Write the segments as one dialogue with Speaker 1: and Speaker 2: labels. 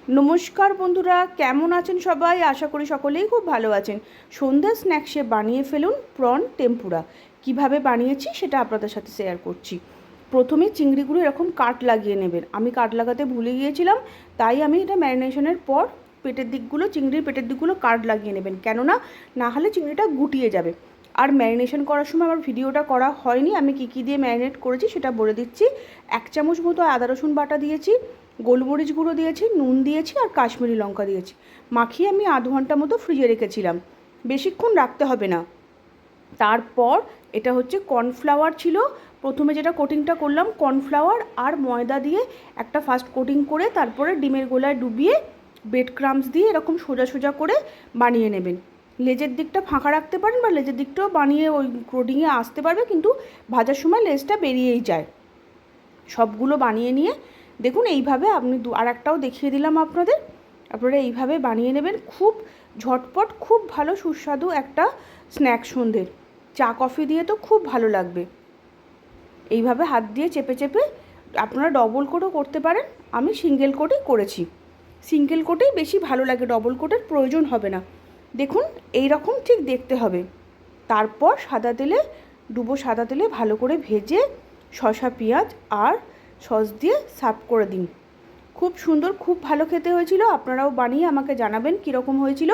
Speaker 1: নমস্কার বন্ধুরা, কেমন আছেন সবাই? আশা করি সকলেই খুব ভালো আছেন। সন্ধ্যা স্ন্যাক্সে বানিয়ে ফেলুন প্রন টেম্পুরা। কিভাবে বানিয়েছি সেটা আপনাদের সাথে শেয়ার করছি। প্রথমে চিংড়িগুলো এরকম কাট লাগিয়ে নেবেন। আমি কাট লাগাতে ভুলে গিয়েছিলাম, তাই আমি এটা ম্যারিনেশনের পর চিংড়ির পেটের দিকগুলো কাট লাগিয়ে নেবেন, কেননা না হলে চিংড়িটা গুটিয়ে যাবে। আর ম্যারিনেশন করার সময় আমার ভিডিওটা করা হয়নি, আমি কী দিয়ে ম্যারিনেট করেছি সেটা বলে দিচ্ছি। 1 চামচ মতো আদা রসুন বাটা দিয়েছি, গোলমরিচ গুঁড়ো দিয়েছি, নুন দিয়েছি আর কাশ্মীরি লঙ্কা দিয়েছি। মাখিয়ে আমি আধ ঘন্টা মতো ফ্রিজে রেখেছিলাম, বেশিক্ষণ রাখতে হবে না। তারপর এটা হচ্ছে কর্নফ্লাওয়ার ছিল। প্রথমে যেটা কোটিংটা করলাম কর্নফ্লাওয়ার আর ময়দা দিয়ে একটা ফার্স্ট কোটিং করে তারপরে ডিমের গোলায় ডুবিয়ে ব্রেড ক্রাম্বস দিয়ে এরকম সোজা সোজা করে বানিয়ে নেবেন। লেজের দিকটা ফাঁকা রাখতে পারেন বা লেজের দিকটাও বানিয়ে ওই কোটিংয়ে আসতে পারবে, কিন্তু ভাজার সময় লেজটা বেরিয়েই যায়। সবগুলো বানিয়ে নিয়ে দেখুন এইভাবে আপনি আর একটাও দেখিয়ে দিলাম আপনারা এইভাবে বানিয়ে নেবেন। খুব ঝটপট, খুব ভালো সুস্বাদু একটা স্ন্যাক্স সন্ধ্যের। চা কফি দিয়ে তো খুব ভালো লাগবে। এইভাবে হাত দিয়ে চেপে চেপে আপনারা ডবল কোটও করতে পারেন, আমি সিঙ্গেল কোটই করেছি। সিঙ্গেল কোটেই বেশি ভালো লাগে, ডবল কোটের প্রয়োজন হবে না। দেখুন এই রকম ঠিক দেখতে হবে। তারপর সাদা তেলে ভালো করে ভেজে শসা পেঁয়াজ আর সস দিয়ে সার্ভ করে দিন। খুব সুন্দর, খুব ভালো খেতে হয়েছিল। আপনারাও বানিয়ে আমাকে জানাবেন কীরকম হয়েছিল।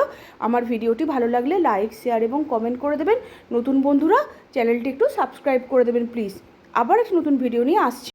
Speaker 1: আমার ভিডিওটি ভালো লাগলে লাইক, শেয়ার এবং কমেন্ট করে দেবেন। নতুন বন্ধুরা চ্যানেলটি একটু সাবস্ক্রাইব করে দেবেন প্লিজ। আবার একটা নতুন ভিডিও নিয়ে আসছি।